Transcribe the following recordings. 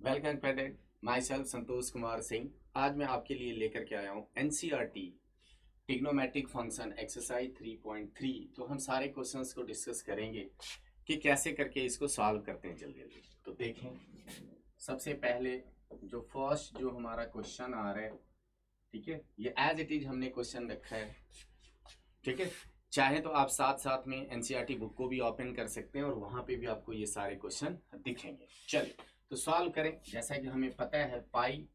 Welcome padded my self Santosh Kumar Singh. आज मैं आपके लिए लेकर के आया हूँ एनसीईआरटी ट्रिग्नोमेट्रिक फंक्शन एक्सरसाइज 3.3। तो हम सारे क्वेश्चंस को डिस्कस करेंगे कि कैसे करके इसको सॉल्व करते हैं जल्दी जल्दी। तो देखें, सबसे पहले जो फर्स्ट जो हमारा क्वेश्चन आ रहा है, ठीक है, ये एज इट इज हमने क्वेश्चन रखा है, ठीक है। चाहे तो आप साथ साथ में एनसीईआरटी बुक को भी ओपन कर सकते हैं और वहां पे भी आपको ये सारे क्वेश्चन दिखेंगे। चलिए तो सॉल्व करें। जैसा कि हमें पता है पाई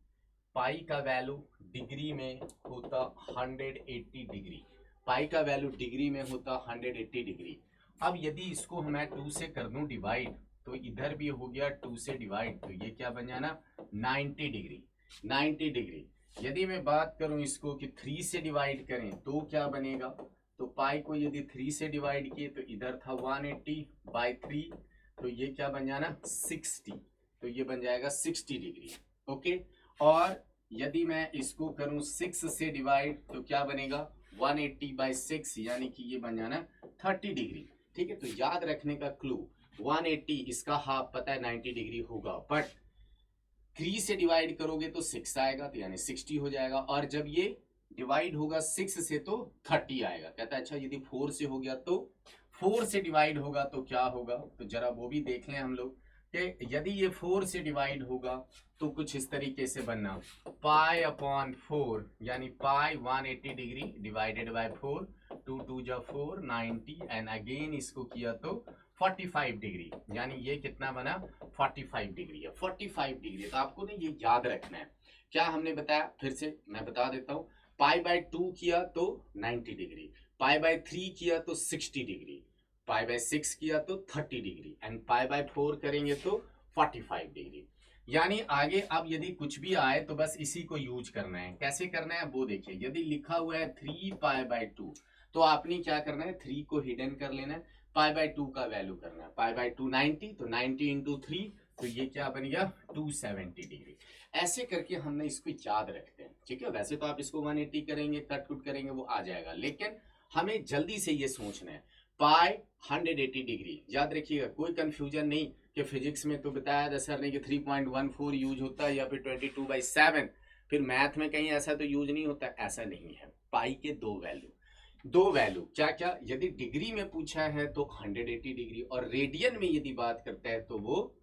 का वैल्यू डिग्री में होता 180 डिग्री। पाई का वैल्यू डिग्री में होता 180 डिग्री। अब यदि इसको मैं 2 से कर दूं डिवाइड, तो इधर भी हो गया 2 से डिवाइड, तो ये क्या बन जाना 90 डिग्री। 90 डिग्री। यदि मैं बात करूं इसको कि 3 से डिवाइड करें तो क्या बनेगा, तो पाई को यदि 3 से डिवाइड किए तो इधर था 180/3, तो ये क्या बन जाना 60, तो ये बन जाएगा 60 डिग्री। ओके, और यदि मैं इसको करूं 6 से डिवाइड तो क्या बनेगा 180/6, यानी कि ये बन जाना 30 डिग्री। ठीक है, तो याद रखने का क्लू 180 इसका हाफ पता है 90 डिग्री होगा, बट 3 से डिवाइड करोगे तो 6 आएगा, तो यानी 60 हो जाएगा। और जब ये डिवाइड होगा 6 से तो 30 आएगा। कहता है अच्छा यदि 4 से हो गया तो 4 से डिवाइड होगा तो क्या होगा, तो जरा वो भी देख लें हम लोग कि यदि ये 4 से डिवाइड होगा तो कुछ इस तरीके से बनना पाई/4, यानी पाई 180 डिग्री डिवाइडेड बाय 4, 2 2 जा 4 90, एंड अगेन इसको किया तो 45 डिग्री, यानी ये कितना बना 45 डिग्री है। 45 डिग्री, तो आपको ना ये याद रखना है। क्या हमने बताया, फिर से मैं बता देता हूँ। पाई/2 किया तो 90 डिग्री, पाई/3 किया तो 60 डिग्री, पाई/6 किया तो 30 डिग्री, एंड पाई/4 करेंगे तो 45 डिग्री। यानी आगे अब यदि कुछ भी आए तो बस इसी को यूज करना है। कैसे करना है वो देखिए। यदि लिखा हुआ है 3 पाई/2, तो आपने क्या करना है 3 को हिडन कर लेना है, पाई/2 का वैल्यू करना है। पाई/2 90, तो 90 इंटू 3, तो ये क्या बन गया 270 डिग्री। ऐसे करके हमने इसको याद रखते हैं, ठीक है। वैसे तो आप इसको 180 करेंगे, कट कुट करेंगे, वो आ जाएगा, लेकिन हमें जल्दी से ये सोचना है पाई 180 डिग्री। याद रखिएगा, कोई कंफ्यूजन नहीं कि फिजिक्स में तो बताया था सर ने कि 3.14 यूज होता है या फिर 22/7, फिर मैथ में कहीं ऐसा तो यूज नहीं होता। ऐसा नहीं है। पाई के दो वैल्यू क्या क्या, यदि डिग्री में पूछा है तो 180 डिग्री, और रेडियन में यदि बात करता है तो वो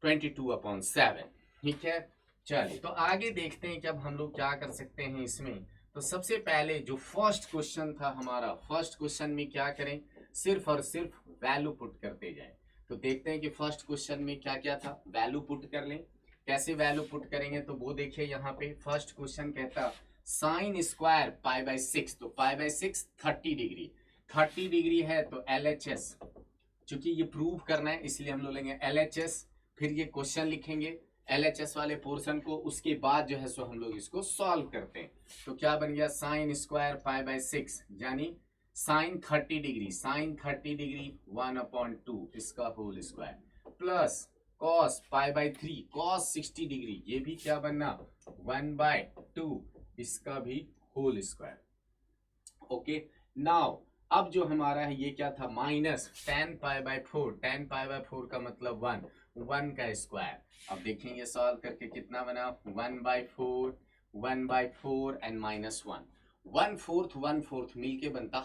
22/7। ठीक है, चलिए तो आगे देखते हैं कि अब हम लोग क्या कर सकते हैं इसमें। तो सबसे पहले जो फर्स्ट क्वेश्चन था हमारा, फर्स्ट क्वेश्चन में क्या करें, सिर्फ और सिर्फ वैल्यू पुट करते जाएं। तो देखते हैं कि फर्स्ट क्वेश्चन में क्या क्या था, वैल्यू पुट कर लें। कैसे वैल्यू पुट करेंगे, तो वो देखिए यहाँ पे फर्स्ट क्वेश्चन कहता साइन स्क्वायर पाई/6, तो पाई/6 30 डिग्री। 30 डिग्री है तो LHS, चूंकि ये प्रूव करना है इसलिए हम लोग लेंगे LHS, फिर ये क्वेश्चन लिखेंगे LHS वाले पोर्शन को, उसके बाद जो है सो हम लोग इसको सॉल्व करते हैं। तो क्या बन गया साइन स्क्वायर पाई/6, यानी साइन 30 डिग्री, साइन 30 डिग्री 1/2 इसका होल स्क्वायर, प्लस कॉस पाई/3 कॉस 60 डिग्री, ये भी क्या बनना 1/2 इसका भी होल स्क्वायर। ओके, नाउ अब जो हमारा है ये क्या था माइनस tan पाई/4, tan पाई/4 का मतलब 1 का स्क्वायर। अब देखेंगे सॉल्व करके कितना बना 1/4 एंड -1, 1/4 मिलके बनता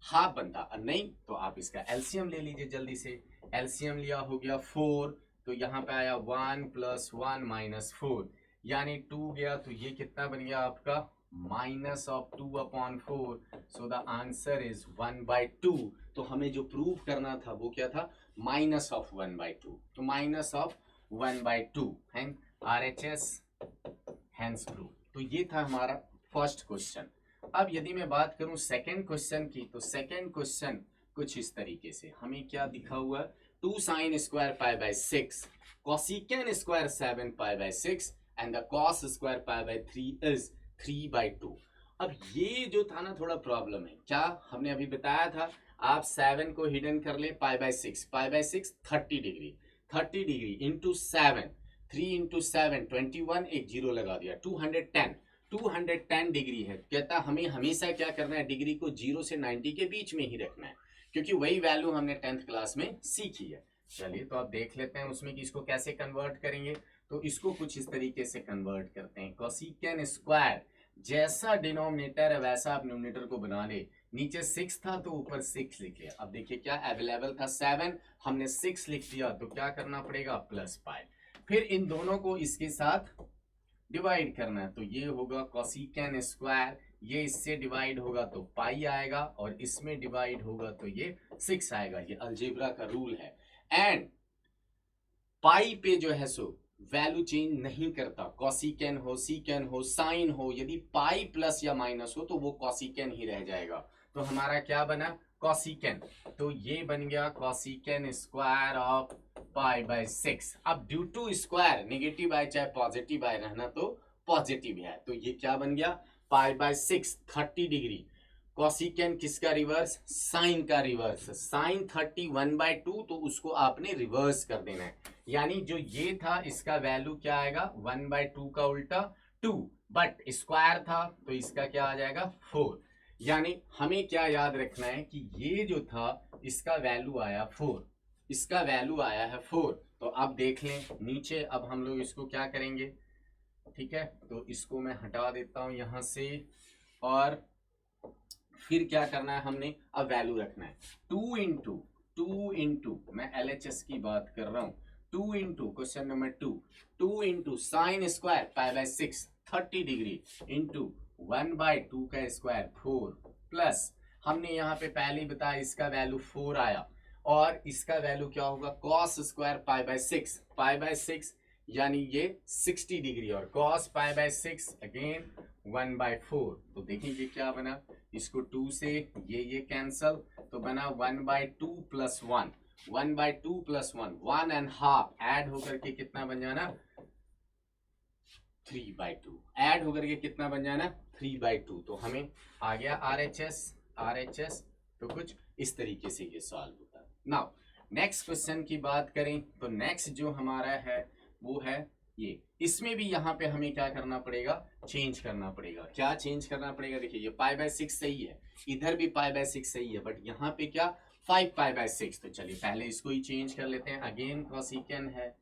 हाफ बनता। नहीं तो आप इसका एलसीएम ले लीजिए जल्दी से। एलसीएम लिया हो गया 4, तो यहाँ पे आया 1 + 1 - 4, यानी 2 गया, तो ये कितना बन गया आपका -2/4। So the answer is 1/2। तो हमें जो प्रूव करना था वो क्या था -1/2, तो -1/2 एंड RHS हैंस प्रूव। तो ये था हमारा फर्स्ट क्वेश्चन। अब यदि मैं बात करूं सेकंड क्वेश्चन की, तो सेकंड क्वेश्चन कुछ इस तरीके से हमें क्या दिखा हुआ 2 sin स्क्वायर पाई/6 cosecant स्क्वायर 7 पाई/6 एंड द cos स्क्वायर पाई/3 इज 3/2। अब ये जो था ना थोड़ा प्रॉब्लम है। क्या हमने अभी बताया था, आप 7 को हिडन कर ले पाई/6, पाई/6 30 डिग्री, 30 डिग्री इंटू 7, 3 इंटू 7 21, एक जीरो लगा दिया 210 डिग्री है। कहता हमें हमेशा क्या करना है, डिग्री को 0 से 90 के बीच में ही रखना है, क्योंकि वही वैल्यू हमने 10th क्लास में सीखी है। चलिए तो आप देख लेते हैं उसमें कि इसको कैसे कन्वर्ट करेंगे। तो इसको कुछ इस तरीके से कन्वर्ट करते हैं, कोसेकेंट स्क्वायर जैसा डिनोमिनेटर है वैसा आप न्यूमरेटर को बना ले। नीचे 6 था तो ऊपर 6 लिख लिया। अब देखिए क्या अवेलेबल था 7, हमने 6 लिख दिया तो क्या करना पड़ेगा प्लस पाई। फिर इन दोनों को इसके साथ डिवाइड करना है, तो ये होगा कोसेकेंट स्क्वायर, ये इससे डिवाइड होगा तो पाई आएगा और इसमें डिवाइड होगा तो ये 6 आएगा। ये अलजेब्रा का रूल है। एंड पाई पे जो है सो वैल्यू चेंज नहीं करता, कोसेकेंट हो, सीकेंट हो, साइन हो, यदि पाई प्लस या माइनस हो तो वो कोसेकेंट ही रह जाएगा। तो हमारा क्या बना कोसेकेंट, तो ये बन गया cosecant square of pi by 6। अब ड्यू टू स्क्वायर नेगेटिव आए चाहे पॉजिटिव आए रहना तो पॉजिटिव है, तो ये क्या बन गया पाई बाय 6 30 डिग्री। कोसेकेंट किसका रिवर्स, साइन का रिवर्स, साइन 30 1/2 तो उसको आपने रिवर्स कर देना है। यानी जो ये था इसका वैल्यू क्या आएगा 1/2 का उल्टा 2, बट स्क्वायर था तो इसका क्या आ जाएगा 4। यानी हमें क्या याद रखना है कि ये जो था इसका वैल्यू आया 4, इसका वैल्यू आया है 4। तो अब देख लें नीचे, अब हम लोग इसको क्या करेंगे, ठीक है, तो इसको मैं हटा देता हूं यहां से। और फिर क्या करना है हमने, अब वैल्यू रखना है 2 इंटू मैं LHS की बात कर रहा हूं, 2 into question number 2 into sine square pi by 6 30 degree into 1/2 का स्क्वायर 4 प्लस हमने यहाँ पे पहले ही बताया इसका वैल्यू 4 आया और इसका वैल्यू क्या होगा कॉस स्क्वायर पाई बाय 6 यानी ये 60 डिग्री और कॉस पाई बाय 6 अगेन 1/4। तो देखिए क्या बना, इसको 2 से ये कैंसल तो बना 1/2 प्लस 1, 1/2 प्लस 1 1.5 ऐड होकर के कितना बन जाना 3/2, ऐड होकर के कितना बन जाना 3/2। तो हमें आ गया RHS। तो कुछ इस तरीके से ये सॉल्व होता है। नाउ नेक्स्ट क्वेश्चन की बात करें तो नेक्स्ट जो हमारा है वो है ये, इसमें भी यहाँ पे हमें क्या करना पड़ेगा चेंज करना पड़ेगा। क्या चेंज करना पड़ेगा, देखिए ये पाई बाय 6 सही है, इधर भी पाई बाय 6 सही है, बट यहाँ पे क्या 5 पाई बाय 6। तो चलिए पहले इसको ही चेंज कर लेते हैं। अगेन कोसेकेंट है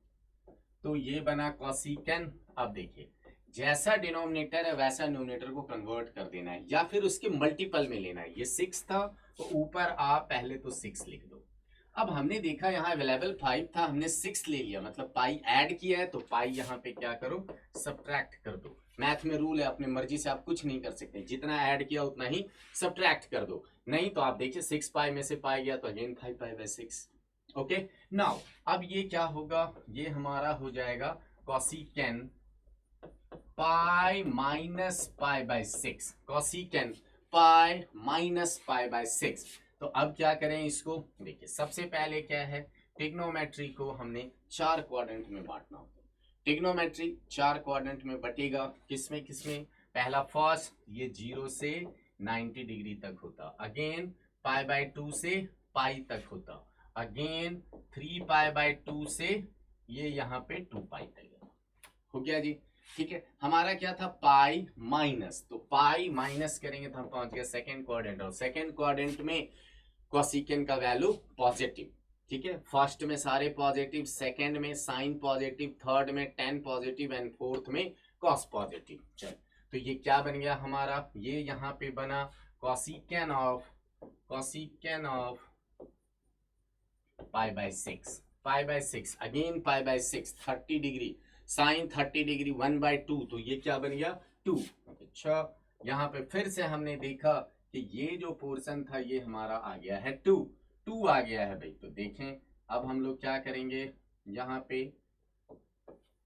तो ये बना कोसेकेंट। अब देखिए जैसा डिनोमिनेटर है वैसा न्यूमरेटर को कन्वर्ट कर देना है या फिर उसके मल्टीपल में लेना है। ये 6 था तो ऊपर आप पहले तो 6 लिख दो। अब हमने देखा यहाँ अवेलेबल 5 था, हमने 6 ले लिया, मतलब पाई ऐड किया है तो पाई यहाँ पे क्या करो सब्ट्रैक्ट कर दो। मैथ में रूल है, अपने मर्जी से आप कुछ नहीं कर सकते, जितना ऐड किया उतना ही सब्ट्रैक्ट कर दो। नहीं तो आप देखिए 6 पाई में से पाई गया तो again 5 pi by 6। Okay now अब ये क्या होगा, ये हमारा हो जाएगा cosecant pi minus pi by 6, cosecant pi minus pi by 6। तो अब क्या करें इसको, देखिए सबसे पहले क्या है ट्रिग्नोमेट्री को हमने 4 क्वाड्रेंट में बांटना होता है। ट्रिग्नोमेट्री 4 क्वाड्रेंट में बटेगा, किसमें किसमें, पहला फर्स्ट ये 0 से 90 डिग्री तक होता, अगेन पाई बाय 2 से पाई तक होता, अगेन 3 पाई बाय 2 से ये यहाँ पे 2 पाई तक हो गया जी। ठीक है, हमारा क्या था पाई माइनस, तो पाई माइनस करेंगे तो हम पहुंच गए सेकेंड क्वाड्रेंट, और सेकेंड क्वाड्रेंट में कोसेकेंट का वैल्यू पॉजिटिव। ठीक है, फर्स्ट में सारे पॉजिटिव, सेकेंड में साइन पॉजिटिव, थर्ड में टेन पॉजिटिव एंड फोर्थ में कॉस पॉजिटिव। चल तो ये क्या बन गया हमारा, ये यहाँ पे बना cosecant of pi by 6 again pi by 6 30 degree sine 30 degree 1/2 तो ये क्या बन गया 2। अच्छा यहाँ पे फिर से हमने देखा कि ये जो पोर्शन था ये हमारा आ गया है 2 आ गया है भाई। तो देखें अब हम लोग क्या करेंगे, यहाँ पे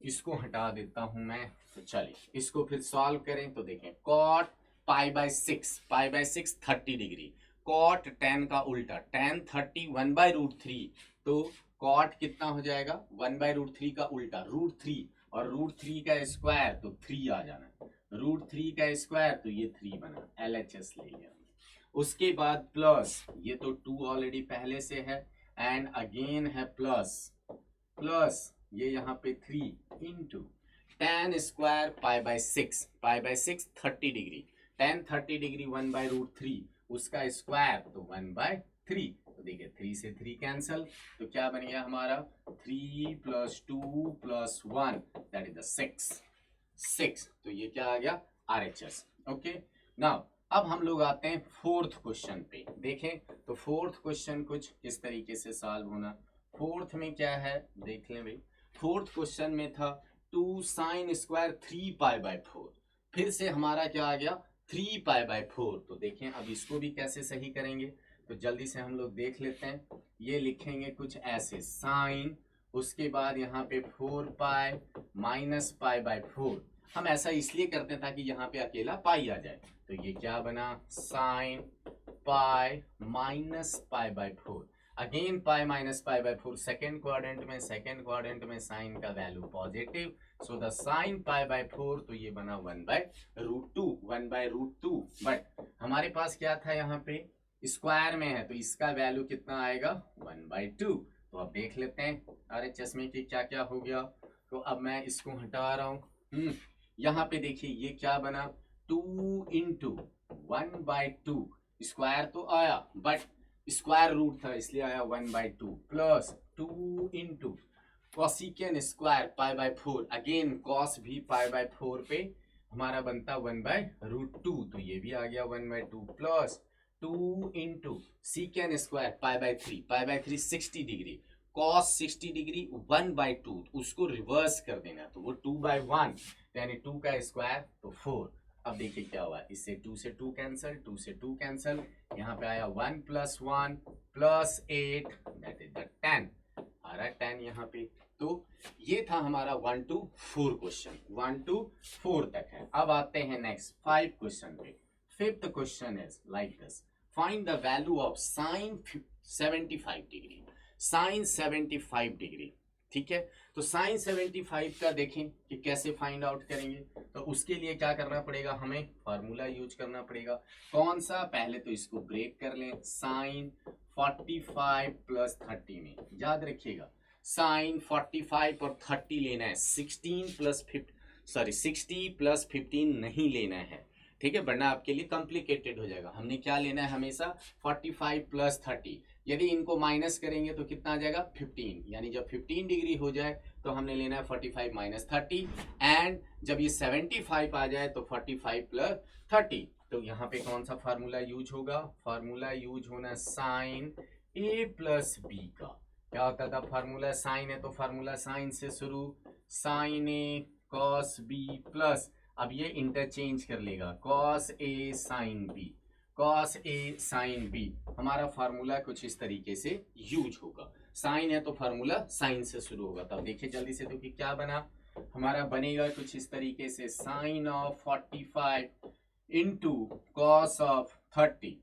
इसको हटा देता हूं मैं। तो चलिए इसको फिर सॉल्व करें तो देखें cot pi by 6 30 degree, cot 10 का उल्टा tan 30 1/√3, तो कॉट कितना हो जाएगा 1/√3 का उल्टा √3 और √3 का स्क्वायर तो 3 आ जाना, √3 का स्क्वायर तो ये 3 बना, LHS ले लिया। उसके बाद प्लस ये तो 2 ऑलरेडी पहले से है एंड अगेन है प्लस ये यहाँ पे 3 into tan square pi by 6 30 degree, tan 30 degree 1/√3 उसका स्क्वायर तो 1/3 तो देखिए 3 से 3 कैंसल, तो क्या बन गया हमारा 3 + 2 + 1 दैट इज द 6। तो ये क्या आ गया RHS। ओके, नाउ अब हम लोग आते हैं फोर्थ क्वेश्चन पे। देखें तो फोर्थ क्वेश्चन कुछ इस तरीके से सॉल्व होना। फोर्थ में क्या है देख लें भाई। फोर्थ क्वेश्चन में था 2 sin² 3π/4। फिर से हमारा क्या आ गया 3π/4। तो देखें अब इसको भी कैसे सही करेंगे, तो जल्दी से हम लोग देख लेते हैं। ये लिखेंगे कुछ ऐसे साइन, उसके बाद यहाँ पे 4π - π/4। हम ऐसा इसलिए करते हैं ताकि यहाँ पे अकेला पाई आ जाए। तो ये क्या बना sine pi - π/4। Again pi - π/4 second quadrant में साइन का value positive, so the sine π/4, तो ये बना 1/√2। बट हमारे पास क्या था यहाँ पे स्क्वायर में है, तो इसका वैल्यू कितना आएगा 1/2। तो अब देख लेते हैं RHS में कि क्या क्या हो गया। तो अब मैं इसको हटा रहा हूँ। यहाँ पे देखिए ये क्या बना 2 × 1/2। स्क्वायर तो आया बट स्क्वायर रूट था इसलिए आया 1/2 प्लस 2 × कॉसिकेन स्क्वायर π/4। अगेन कॉस भी π/4 पे हमारा बनता 1/√2, तो ये भी आ गया 1/2 plus 2 × सीकेन square π/3 60 degree, cos 60 degree 1/2, उसको रिवर्स कर देना तो वो 2/1, यानी 2 का स्क्वायर तो 4। अब देखिए क्या हुआ, इससे 2 से 2 कैंसल, 2 से 2 कैंसल, यहाँ पे आया 1 + 1 + 8 दैट इज द 10 आ रहा है 10 यहाँ पे। तो ये था हमारा 1 to 4 क्वेश्चन, 1 to 4 तक है। अब आते हैं नेक्स्ट 5 क्वेश्चन पे। Fifth question is like this, find the value of sine 75 degree. Sine 75 degree, ठीक है। तो साइन 75 का देखें कि कैसे फाइंड आउट करेंगे। तो उसके लिए क्या करना पड़ेगा, हमें फार्मूला यूज करना पड़ेगा। कौन सा, पहले तो इसको ब्रेक कर लें। साइन 45 + 30 में याद रखिएगा साइन 45 और 30 लेना है, 60 + 15 नहीं लेना है, ठीक है, वरना आपके लिए कॉम्प्लिकेटेड हो जाएगा। हमने क्या लेना है हमेशा 45 + 30। यदि इनको माइनस करेंगे तो कितना आ जाएगा 15, यानी जब 15 डिग्री हो जाए तो हमने लेना है 45 - 30, एंड जब ये 75 आ जाए तो 45 + 30। तो यहाँ पे कौन सा फार्मूला यूज होगा, फार्मूला यूज होना साइन A + B का। क्या होता था फार्मूला, साइन है तो फार्मूला साइन से शुरू, sine A cos B plus, अब ये इंटरचेंज कर लेगा cos A sin B, cos A sin B। हमारा फार्मूला कुछ इस तरीके से यूज होगा। साइन है तो फार्मूला साइन से शुरू होगा। तब देखिए जल्दी से, तो कि क्या बना हमारा, बनेगा कुछ इस तरीके से sine of 45 × cos of 30,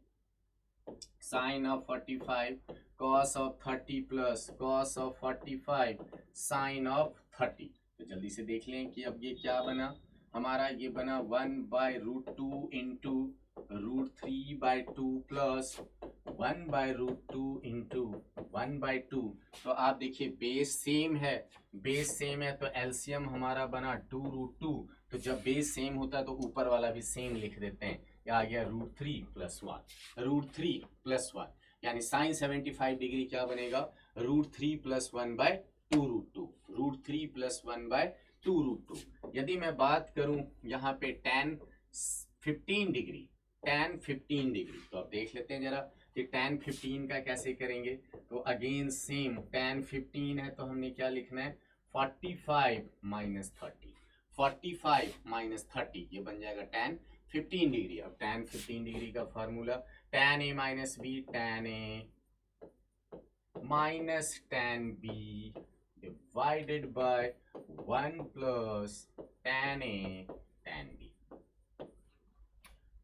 sine of 45 cos of 30 plus cos of 45 sine of 30। तो जल्दी से देख लें कि अब ये क्या बना हमारा, ये बना 1/√2 × √3/2 प्लस 1/√2 × 1/2। तो आप देखिए बेस सेम है, बेस सेम है तो एलसीएम हमारा बना 2√2। तो जब बेस सेम होता है तो ऊपर वाला भी सेम लिख देते हैं, आ गया √3 + 1, √3 + 1, यानी साइन 75 डिग्री क्या बनेगा √3 + 1/2√2, √3 + 1/2√2। यदि मैं बात करूं यहाँ पे tan 15 डिग्री, tan 15 डिग्री, तो अब देख लेते हैं जरा कि tan 15 का कैसे करेंगे। तो अगेन सेम tan 15 है तो हमने क्या लिखना है 45 - 30, 45 - 30, ये बन जाएगा tan 15 डिग्री। अब tan 15 डिग्री का formula tan A - B, tan A - tan B divided by 1 + tan A tan B,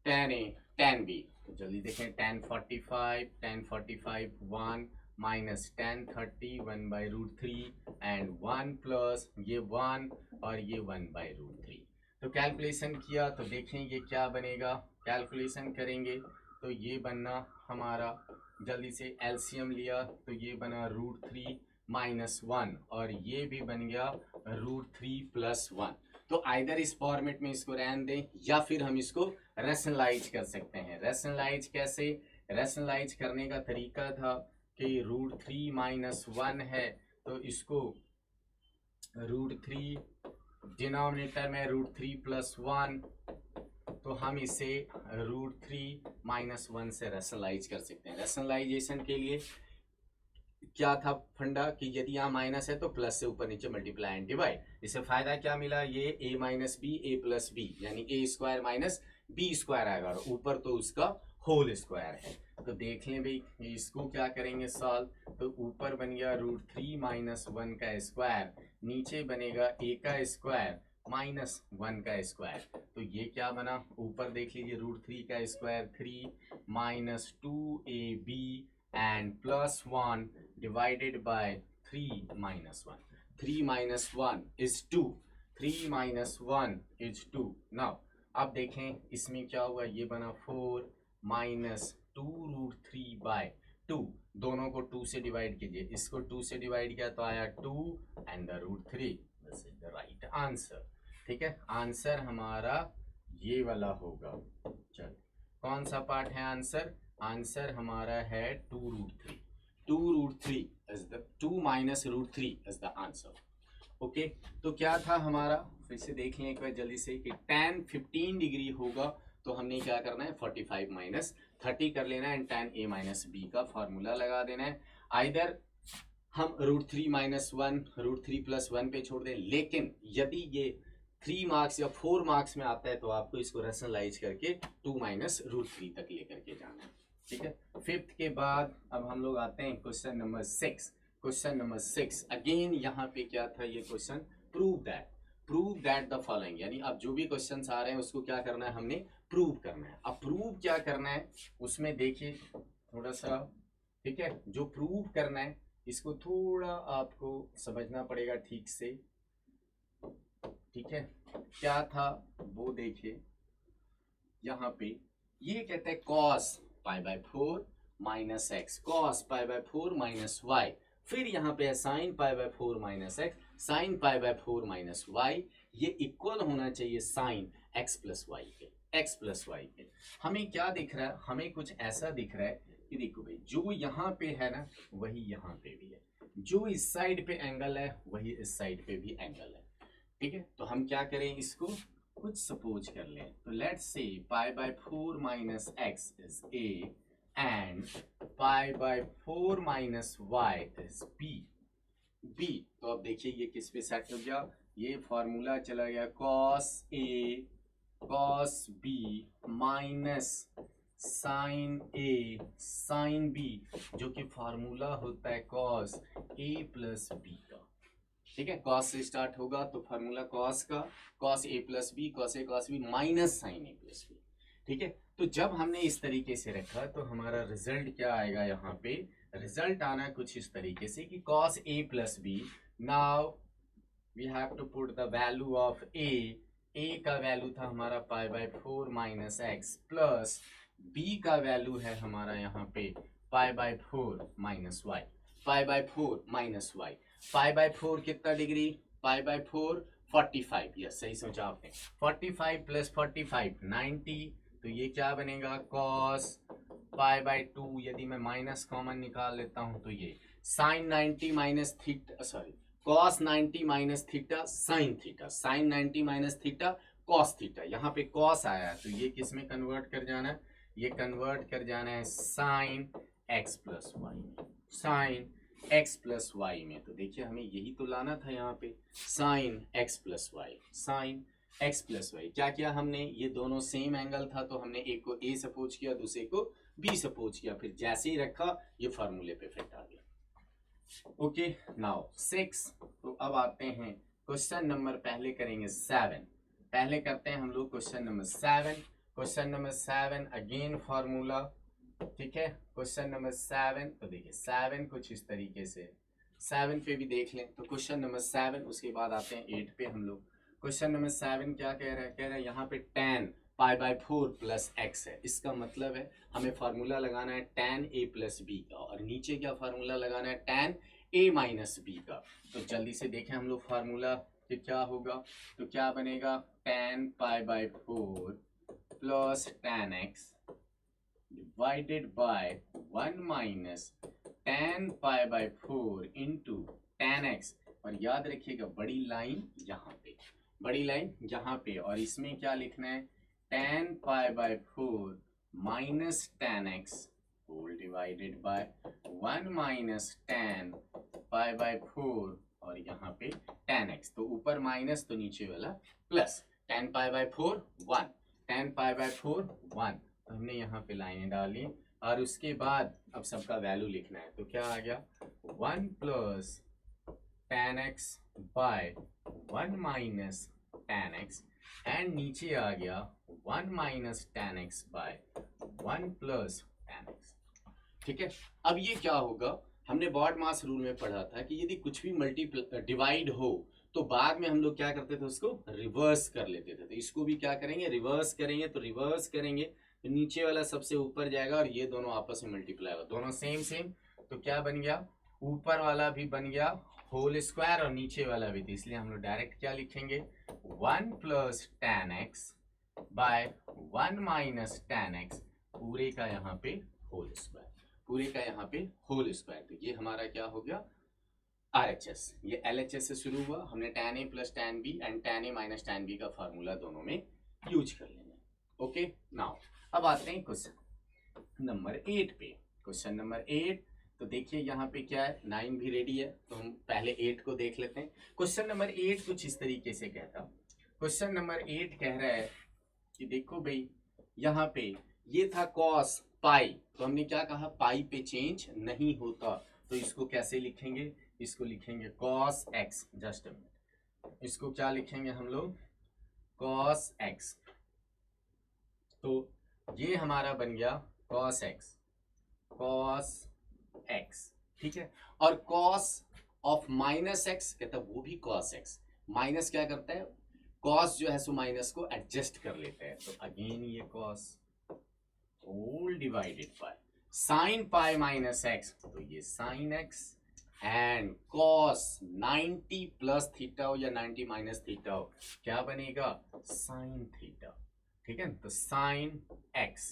tan A tan B। तो जल्दी देखें tan 45 1 - tan 30 1/√3 एंड 1 प्लस ये 1 और ये 1/√3। तो कैलकुलेशन किया तो देखें ये क्या बनेगा, कैलकुलेशन करेंगे तो ये बनना हमारा, जल्दी से एलसीएम लिया तो ये बना √3 - 1 और ये भी बन गया √3 + 1। तो आइदर इस फॉर्मेट में इसको रहने दें या फिर हम इसको रैशनलाइज कर सकते हैं। रैशनलाइज कैसे, रैशनलाइज करने का तरीका था कि √3 माइनस 1 है, तो इसको √3 डिनोमिनेटर में √3 प्लस 1, तो हम इसे √3 माइनस 1 से रैशनलाइज कर सकते हैं। रैशनलाइजेशन के लिए क्या था फंडा कि यदि यहाँ माइनस है तो प्लस से ऊपर नीचे मल्टीप्लाई एंड डिवाइड। इससे फायदा क्या मिला, ये a minus B A plus B यानी a square minus B square आएगा, और ऊपर तो उसका होल स्क्वायर है। तो देख लें भाई, इसको क्या करेंगे सॉल्व, तो ऊपर बन गया √3 माइनस 1 का स्क्वायर, नीचे बनेगा a का स्क्वायर माइनस 1 का स्क्वायर। तो ये क्या बना, ऊपर देख लीजिए √3 का square 3 minus 2ab and plus 1 divided by 3 minus 1. 3 minus 1 is 2. 3 minus 1 is 2. Now, अब देखें इसमें क्या हुआ, ये बना 4 minus 2√3 by 2. दोनों को 2 से डिवाइड कीजिए, इसको 2 से डिवाइड किया तो आया 2 and the √3. This is the right answer. ठीक है, आंसर हमारा ये वाला होगा। चल, कौन सा पार्ट है आंसर, आंसर हमारा है 2√3. 2√3 is the 2 minus √3 is the answer. Okay, तो क्या था हमारा, फिर से देख लें एक बार जल्दी से कि tan 15 डिग्री होगा तो हमने क्या करना है 45 माइनस 30 कर लेना है, and tan a minus b का फॉर्मूला लगा देना है। आइदर हम √3 माइनस 1 √3 प्लस 1 पे छोड़ दें, लेकिन यदि ये 3 मार्क्स या 4 मार्क्स में आता है तो आपको इसको रैशनलाइज करके 2 माइनस √3 तक लेकर के जाना है। ठीक है, फिफ्थ के बाद अब हम लोग आते हैं question number 6। Question number 6 again यहाँ पे क्या था, ये question prove that the following, यानी अब जो भी क्वेश्चंस आ रहे हैं उसको क्या करना है, हमने प्रूव करना है। अब प्रूव क्या करना है उसमें देखिए थोड़ा सा, ठीक है, जो प्रूव करना है इसको थोड़ा आपको समझना पड़ेगा ठीक से। ठीक है, क्या था वो देखिए, यहाँ पे ये कहते हैं cos π/4 minus x, cos π/4 minus y, फिर यहाँ पे है sin π/4 minus x, sin π/4 minus y, ये इक्वल होना चाहिए sin x प्लस y के, x प्लस y के। हमें क्या दिख रहा है, हमें कुछ ऐसा दिख रहा है कि देखो भाई, जो यहाँ पे है ना वही यहाँ पे भी है, जो इस साइड पे एंगल है वही इस साइड पे भी एंगल है। ठीक है, तो हम क्या करें, इसको कुछ सपोज कर लें, तो let's say π/4 minus x is a and π/4 minus y is b। तो अब देखिए ये किस पे सेट हो गया, ये फॉर्मूला चला गया cos a cos b minus sin a sin b, जो कि फॉर्मूला होता है cos a प्लस b का। ठीक है, cos से स्टार्ट होगा तो फार्मूला cos का, cos a plus B, cos a cos b minus sin a plus B. ठीक है, तो जब हमने इस तरीके से रखा तो हमारा रिजल्ट क्या आएगा, यहाँ पे रिजल्ट आना कुछ इस तरीके से कि cos a plus B, now we have to put the value of a का वैल्यू था हमारा π/4 माइनस एक्स, प्लस b का वैल्यू है हमारा यहाँ पे π/4 माइनस वाई, π/4 माइनस वाई। π/4 कितना डिग्री, π/4 45, यस सही सोचा आपने, 45 प्लस 45 90, तो ये क्या बनेगा cos π/2, यदि मैं माइनस कॉमन निकाल लेता हूं तो ये sin 90 minus theta, sorry cos 90 minus theta sin theta, sin 90 minus theta cos theta, यहाँ पे cos आया तो ये किस में कन्वर्ट कर जाना है, ये कन्वर्ट कर जाना है sin x plus y, sin x plus y में। तो देखिए हमें यही तो लाना था यहाँ पे, sin x plus y, sin x plus y. क्या किया हमने, ये दोनों सेम एंगल था तो हमने एक को a सपोज किया, दूसरे को b सपोज किया, फिर जैसे ही रखा ये फार्मूले पे फिट आ गया। Okay, now 6। तो अब आते हैं क्वेश्चन नंबर, पहले करेंगे 7, पहले करते हैं हम लोग question number 7। Question number 7 again formula, ठीक है, क्वेश्चन नंबर 7। तो देखिए 7 कुछ इस तरीके से, 7 पे भी देख लें, तो क्वेश्चन नंबर 7, उसके बाद आते हैं 8 पे हम लोग। क्वेश्चन नंबर 7 क्या कह रहा है, कह रहा है यहाँ पे tan π/4 प्लस x है, इसका मतलब है हमें फार्मूला लगाना है tan a प्लस b का, और नीचे क्या फार्मूला लगाना है tan a माइनस b का। तो जल्दी से देखें हम लोग फार्मूला कि क्या होगा, तो क्या बनेगा tan π/4 plus tan x divided by 1 minus tan pi by 4 into tan x, और याद रखिएगा बड़ी लाइन यहाँ पे, बड़ी लाइन यहाँ पे, और इसमें क्या लिखना है, tan pi by 4 minus tan x whole divided by 1 minus tan pi by 4, और यहाँ पे tan x, तो ऊपर माइनस तो नीचे वाला plus, tan pi by 4 1, tan pi by 4 1, तो हमने यहाँ पे लाइनें डाली, और उसके बाद अब सबका वैल्यू लिखना है, तो क्या आ गया 1 plus tan x by 1 minus tan x, and नीचे आ गया 1 minus tan x by 1 plus tan x। ठीक है, अब ये क्या होगा, हमने बॉड मास रूल में पढ़ा था कि यदि कुछ भी मल्टीप्लाई डिवाइड हो तो बाद में हम लोग क्या करते थे, उसको रिवर्स कर लेते थे। तो इसको भी क्या करेंगे, रिवर्स करेंगे, तो रिवर्स करेंगे तो नीचे वाला सबसे ऊपर जाएगा और ये दोनों आपस में मल्टीप्लाई होगा, दोनों सेम सेम, तो क्या बन गया, ऊपर वाला भी बन गया होल स्क्वायर और नीचे वाला भी, तो इसलिए हम लोग डायरेक्ट क्या लिखेंगे 1 plus tan x by 1 minus tan x, पूरे का यहाँ पे होल स्क्वायर, पूरे का यहाँ पे होल स्क्वायर। तो ये हमारा क्या हो गया RHS, ये LHS से शुरू हुआ, हमने tan A plus tan B and tan A minus tan B का फार्मूला दोनों में यूज कर लेना है। ओके, नाउ अब आते हैं क्वेश्चन नंबर 8 पे। क्वेश्चन नंबर 8, तो देखिए यहाँ पे क्या है, 9 भी रेडी है, तो हम पहले 8 को देख लेते हैं। क्वेश्चन नंबर 8 कुछ इस तरीके से कहता, क्वेश्चन नंबर 8 कह रहा है कि देखो भाई यहाँ पे ये था cos पाई, तो हमने क्या कहा पाई पे चेंज नहीं होता, तो इसको कैसे लिखेंगे, इसको लिखेंगे cos x, just a minute, इसको क्या लिखेंगे हम लोग cos x, तो ये हमारा बन गया cos x, cos x, ठीक है, और cos ऑफ माइनस x कहता है वो भी cos x, माइनस क्या करता है, cos जो है सो माइनस को एडजस्ट कर लेते हैं, तो अगेन ये cos whole divided by sine pi minus x, तो ये sine x, and cos 90 plus theta हो या 90 माइनस थीटा हो, क्या बनेगा साइन थीटा, ठीक है, तो साइन x,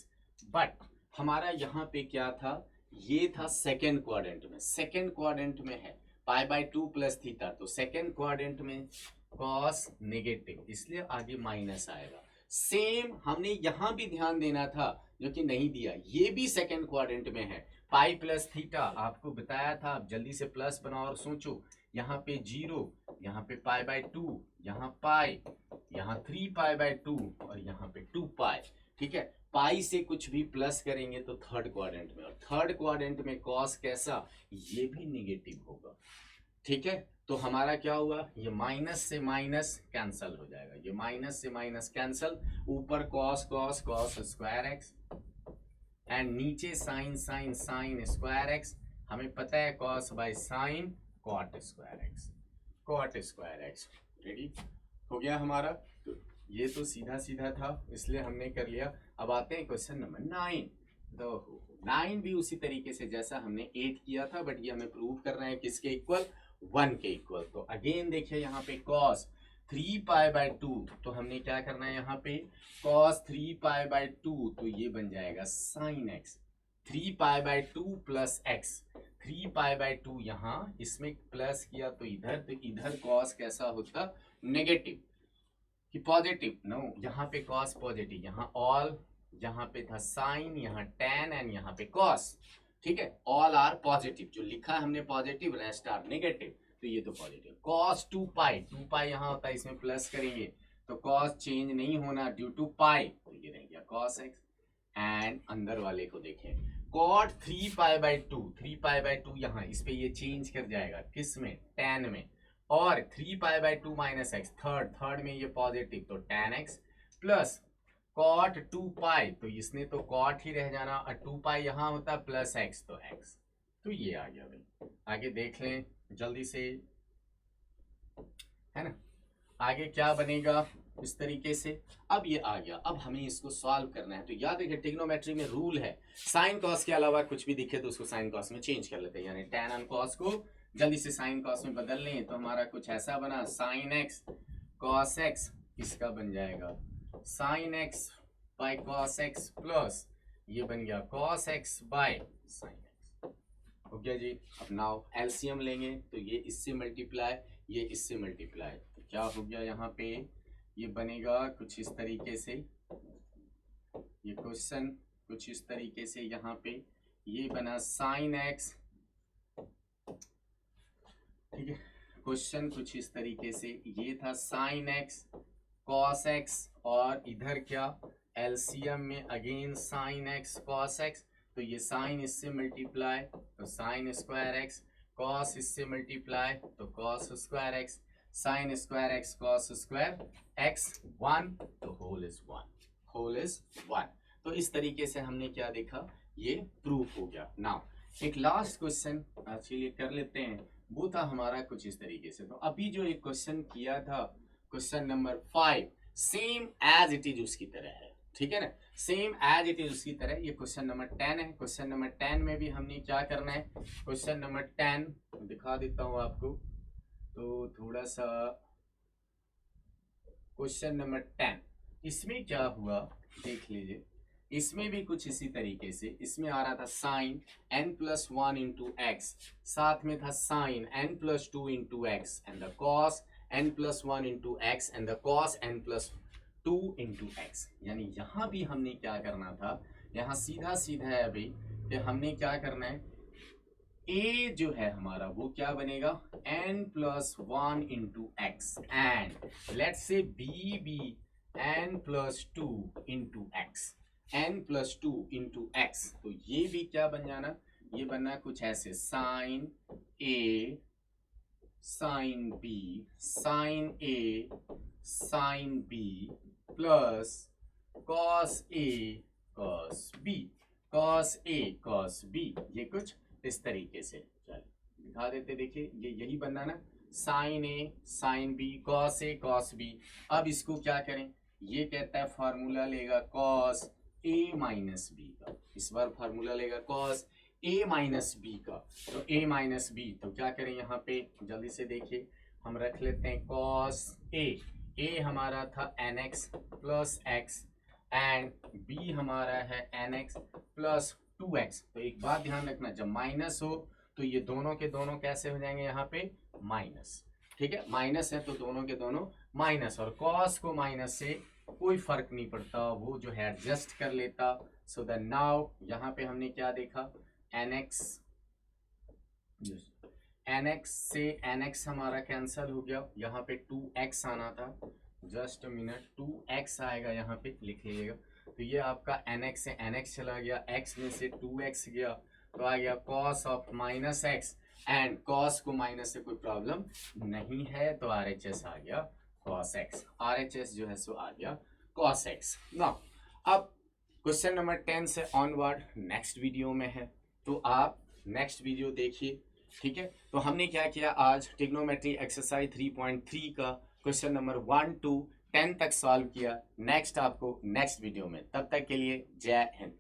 बट हमारा यहाँ पे क्या था, ये था सेकेंड क्वाड्रेंट में, सेकेंड क्वाड्रेंट में है पाई बाय 2 प्लस थीटा, तो सेकेंड क्वाड्रेंट में cos नेगेटिव, इसलिए आगे माइनस आएगा। सेम हमने यहाँ भी ध्यान देना था जो कि नहीं दिया, ये भी सेकेंड क्वाड्रेंट में है, पाई प्लस थीटा आपको बताया था, आप जल्दी से प्लस बनाओ और सोचो, यहाँ पे 0, यहाँ पे पाई बाय 2, यहाँ पाई, यहाँ 3 पाई बाय 2 और यहाँ पे 2 पाई, ठीक है, पाई से कुछ भी प्लस करेंगे तो थर्ड क्वाड्रेंट में, और थर्ड क्वाड्रेंट में cos कैसा, ये भी नेगेटिव होगा, ठीक है, तो हमारा क्या हुआ, ये माइनस से माइनस कैंसल हो जाएगा, ये माइनस से माइनस कैंसल, ऊपर cos cos cos square x and नीचे sine sine sine square x, हमें पता है cos by sine cot square x, cot square x, ready हो गया हमारा, तो ये तो सीधा सीधा था इसलिए हमने कर लिया। अब आते हैं क्वेश्चन नंबर 9, तो 9 भी उसी तरीके से जैसा हमने 8 किया था, बट ये हमें प्रूव करना है किसके इक्वल, 1 के इक्वल, तो अगेन देखिए यहाँ पे cos 3 पाई बाय 2, तो हमने क्या करना है यहाँ पे cos 3 पाई बाय 2, तो ये बन जाएगा sin x, 3 pi by 2 plus x, 3 pi by 2 यहाँ इसमें प्लस किया तो इधर cos कैसा होता नेगेटिव कि पॉजिटिव, नो यहाँ पे cos पॉजिटिव, यहाँ ऑल, यहाँ पे था साइन, यहाँ tan एंड यहाँ पे cos, ठीक है, ऑल आर पॉजिटिव, जो लिखा है हमने पॉजिटिव, रेस्ट आर नेगेटिव, तो ये तो पॉजिटिव, cos 2 पाई, 2 पाई यहाँ होता है, इसमें प्लस करेंगे तो cos चेंज नहीं होना ड्यू टू पाई, तो ये रह गया cos x, एंड अंदर वाले को देखें cot 3 pi by 2, 3 pi by 2 यहाँ इस पे ये चेंज कर जाएगा किस में, tan में, और 3 pi by 2 minus x, third में ये पॉजिटिव, तो tan x प्लस cot 2 पाई, तो इसने तो cot ही रह जाना, और 2 पाई यहाँ होता है प्लस x, तो x, तो ये आ गया भाई। आगे देख लें जल्दी से, है ना, आगे क्या बनेगा इस तरीके से, अब ये आ गया, अब हमें इसको सॉल्व करना है, तो याद रखिए ट्रिग्नोमेट्री में रूल है साइन कॉस के अलावा कुछ भी दिखे तो उसको साइन कॉस में चेंज कर लेते हैं, यानी tan और cos को जल्दी से साइन कॉस में बदल लें, तो हमारा कुछ ऐसा बना साइन x cos x, इसका बन जाएगा sine x by cos x plus ये बन गया cos x by sine x, हो गया जी। अब नाउ एलसीएम लेंगे तो ये इससे मल्टीप्लाई, ये इससे मल्टीप्लाई, तो क्या हो गया यहाँ पे, ये बनेगा कुछ इस तरीके से, ये क्वेश्चन कुछ इस तरीके से, यहाँ पे ये बना साइन एक्स, ठीक है, क्वेश्चन कुछ इस तरीके से, ये था साइन एक्स कॉस एक्स, और इधर क्या एलसीएम में again sine x cos x, तो ये साइन इससे मल्टीप्लाई तो साइन स्क्वायर एक्स, कॉस इससे मल्टीप्लाई तो cos square x, sine square x cos square x, 1 तो होल इज 1। तो इस तरीके से हमने क्या देखा, ये प्रूफ हो गया। नाउ एक लास्ट क्वेश्चन चलिए कर लेते हैं, वो था हमारा कुछ इस तरीके से। तो अभी जो एक क्वेश्चन किया था, question number 5, same as it is उसकी तरह है, ठीक है ना, सेम एज इट इज उसकी तरह। ये क्वेश्चन नंबर 10 है। क्वेश्चन नंबर 10 में भी हमने क्या करना है, क्वेश्चन नंबर 10 दिखा देता हूं आपको, तो थोड़ा सा क्वेश्चन नंबर 10, इसमें क्या हुआ देख लीजिए, इसमें भी कुछ इसी तरीके से, इसमें आ रहा था साइन n+1 इंटू एक्स, साथ में था sine n+2 into x and the cos n+1 into x and the cos n+2 into x. यानी यहाँ भी हमने क्या करना था, यहाँ सीधा सीधा है अभी कि हमने क्या करना है, a जो है हमारा वो क्या बनेगा n+1 into x and let's say b भी n+2 into x, n+2 into x, तो ये भी क्या बन जाना, ये बनना कुछ ऐसे sine a sine b sine a sine b plus cos a cos b cos a cos b, ये कुछ इस तरीके से। चलिए दिखा देते, देखिए ये यही बनना ना, sine a sine b cos a cos b। अब इसको क्या करें, ये कहता है फार्मूला लेगा कॉस a माइनस b का, इस बार फार्मूला लेगा कॉस a माइनस b का, तो a माइनस b, तो क्या करें यहाँ पे जल्दी से देखिए, हम रख लेते हैं कॉस a हमारा था nx plus x and b हमारा है nx प्लस 2x। तो एक बात ध्यान रखना, जब माइनस हो तो ये दोनों के दोनों कैसे हो जाएंगे यहाँ पे माइनस, ठीक है, माइनस है तो दोनों के दोनों माइनस, और कॉस को माइनस से कोई फर्क नहीं पड़ता, वो जो है एडजस्ट कर लेता। सो द नाउ यहाँ पे हमने क्या देखा, nx से nx हमारा कैंसल हो गया, यहाँ पे 2x आना था, जस्ट मिनट, 2x आएगा यहाँ पे लिख लीजिएगा, तो ये आपका nx से nx चला गया, x में से 2x गया, तो आ गया cos of minus x and cos को माइनस से कोई प्रॉब्लम नहीं है, तो RHS आ गया cos x, RHS जो है सो आ गया cos x। नाउ अब क्वेश्चन नंबर 10 से ऑनवर्ड नेक्स्ट वीडियो में है, तो आप नेक्स्ट वीडियो देखिए, ठीक है। तो हमने क्या किया आज, ट्रिग्नोमेट्री एक्सरसाइज 3.3 का क्वेश्चन नंबर 1 to 10 तक सॉल्व किया। नेक्स्ट आपको नेक्स्ट वीडियो में, तब तक के लिए जय हिंद।